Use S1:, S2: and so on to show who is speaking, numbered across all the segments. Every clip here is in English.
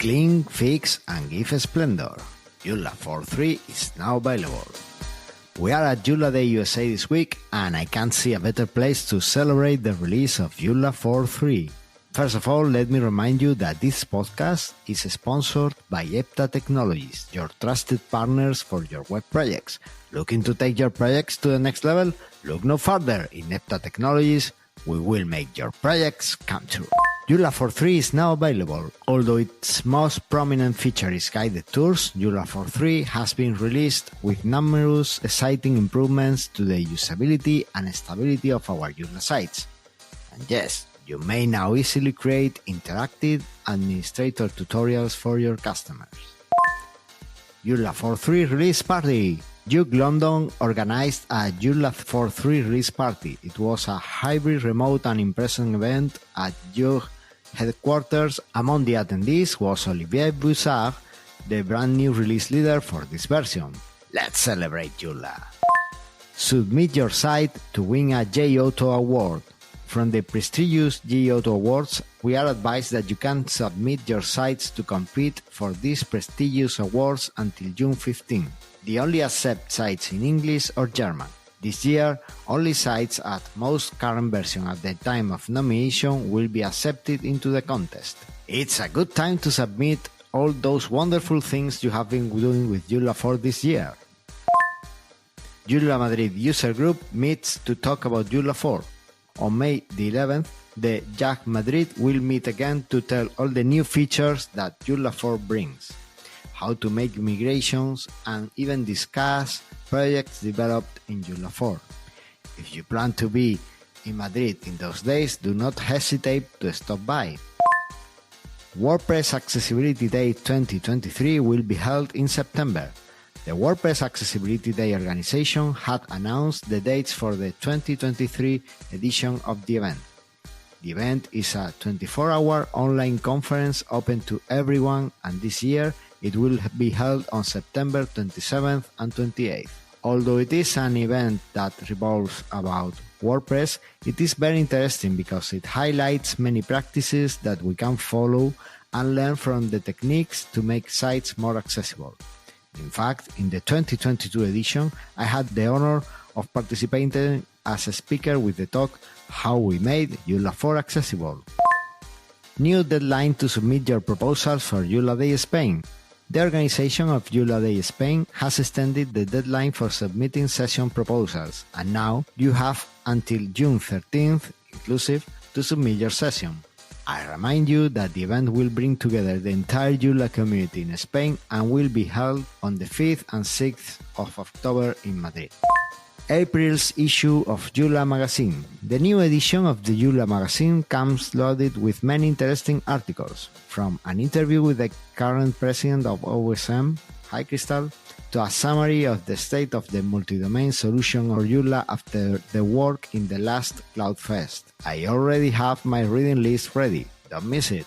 S1: Clean, fix, and give splendor. Joomla 4.3 is now available. We are at JoomlaDay USA this week, and I can't see a better place to celebrate the release of Joomla 4.3. First of all, let me remind you that this podcast is sponsored by Epta Technologies, your trusted partners for your web projects. Looking to take your projects to the next level? Look no further. In Epta Technologies, we will make your projects come true. Joomla 4.3 is now available. Although its most prominent feature is guided tours, Joomla 4.3 has been released with numerous exciting improvements to the usability and stability of our Joomla sites. And yes, you may now easily create interactive administrator tutorials for your customers. Joomla 4.3 Release Party. JUG London organized a Joomla 4.3 release party. It was a hybrid, remote and in-person event at JUG headquarters. Among the attendees was Olivier Boussard, the brand new release leader for this version. Let's celebrate Joomla! Submit your site to win a Otto Award. From the prestigious JUG Otto Awards, we are advised that you can submit your sites to compete for these prestigious awards until June 15. They only accept sites in English or German. This year, only sites at most current version at the time of nomination will be accepted into the contest. It's a good time to submit all those wonderful things you have been doing with Joomla 4 this year. Joomla Madrid user group meets to talk about Joomla 4. On May the 11th, the JUG Madrid will meet again to tell all the new features that Joomla 4 brings, how to make migrations, and even discuss projects developed in Joomla 4. If you plan to be in Madrid in those days, do not hesitate to stop by. WordPress Accessibility Day 2023 will be held in September. The WordPress Accessibility Day organization had announced the dates for the 2023 edition of the event. The event is a 24-hour online conference open to everyone, and this year it will be held on September 27th and 28th. Although it is an event that revolves about WordPress, it is very interesting because it highlights many practices that we can follow and learn from the techniques to make sites more accessible. In fact, in the 2022 edition, I had the honor of participating as a speaker with the talk How We Made Joomla 4 Accessible. New deadline to submit your proposals for JoomlaDay Spain. The organization of JoomlaDay Spain has extended the deadline for submitting session proposals, and now you have until June 13th, inclusive, to submit your session. I remind you that the event will bring together the entire Joomla community in Spain and will be held on the 5th and 6th of October in Madrid. April's issue of Joomla Magazine. The new edition of the Joomla Magazine comes loaded with many interesting articles, from an interview with the current president of OSM, Hi Crystal, to a summary of the state of the multi-domain solution or Joomla after the work in the last CloudFest. I already have my reading list ready, don't miss it.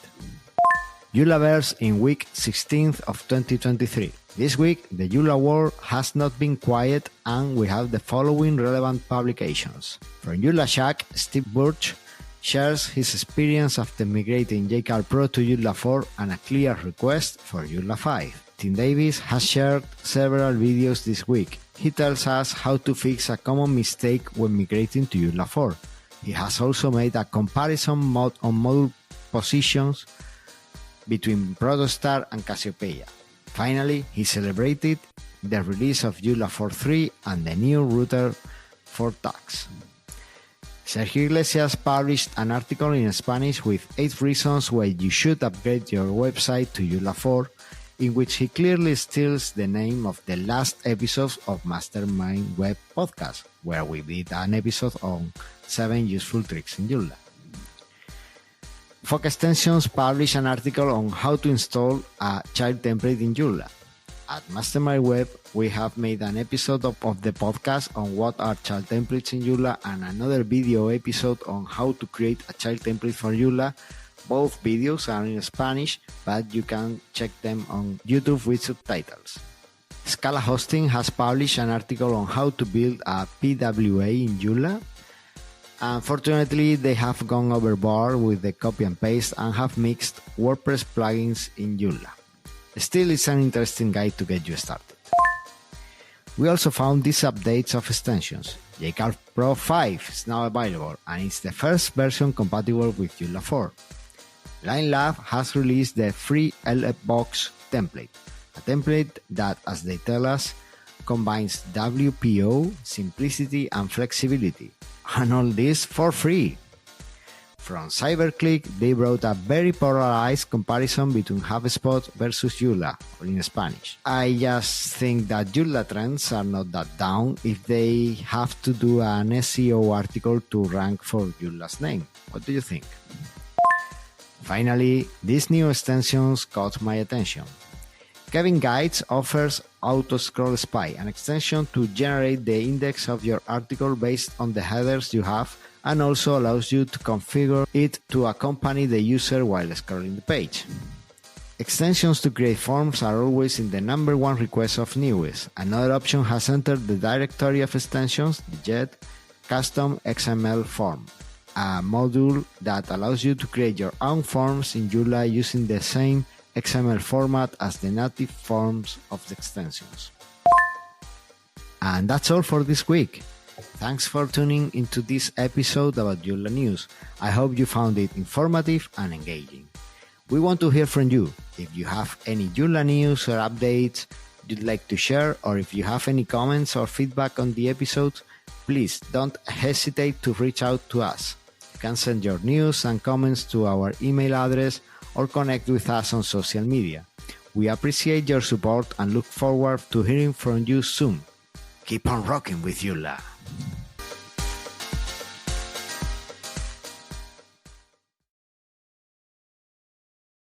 S1: Joomlaverse in week 16th of 2023. This week, the Joomla world has not been quiet, and we have the following relevant publications. From Joomla Shack, Steve Burch shares his experience after migrating JCal Pro to Joomla 4 and a clear request for Joomla 5. Tim Davis has shared several videos this week. He tells us how to fix a common mistake when migrating to Joomla 4. He has also made a comparison on module positions between Protostar and Cassiopeia. Finally, he celebrated the release of Joomla 4.3 and the new router for tags. Sergio Iglesias published an article in Spanish with 8 reasons why you should upgrade your website to Joomla 4, in which he clearly steals the name of the last episode of Mastermind Web Podcast, where we did an episode on 7 useful tricks in Joomla. Folk Extensions published an article on how to install a child template in Joomla. At Mastermind Web, we have made an episode of the podcast on what are child templates in Joomla and another video episode on how to create a child template for Joomla. Both videos are in Spanish, but you can check them on YouTube with subtitles. Scala Hosting has published an article on how to build a PWA in Joomla. Unfortunately, they have gone overboard with the copy and paste and have mixed WordPress plugins in Joomla. Still, it's an interesting guide to get you started. We also found these updates of extensions. JCarve Pro 5 is now available and it's the first version compatible with Joomla 4. LineLab has released the free LFbox template, a template that, as they tell us, combines WPO, simplicity and flexibility, and all this for free. From CyberClick, they brought a very polarized comparison between HubSpot versus Joomla, or in Spanish. I just think that Joomla trends are not that down if they have to do an SEO article to rank for Joomla's name. What do you think? Finally, these new extensions caught my attention. Kevin Guides offers Auto Scroll Spy, an extension to generate the index of your article based on the headers you have, and also allows you to configure it to accompany the user while scrolling the page. Extensions to create forms are always in the #1 request of newbies. Another option has entered the directory of extensions, the JET Custom XML Form, a module that allows you to create your own forms in Joomla using the same XML format as the native forms of the extensions. And that's all for this week. Thanks for tuning into this episode about Joomla news. I hope you found it informative and engaging. We want to hear from you. If you have any Joomla news or updates you'd like to share, or if you have any comments or feedback on the episode, please don't hesitate to reach out to us. You can send your news and comments to our email address or connect with us on social media. We appreciate your support and look forward to hearing from you soon. Keep on rocking with Joomla!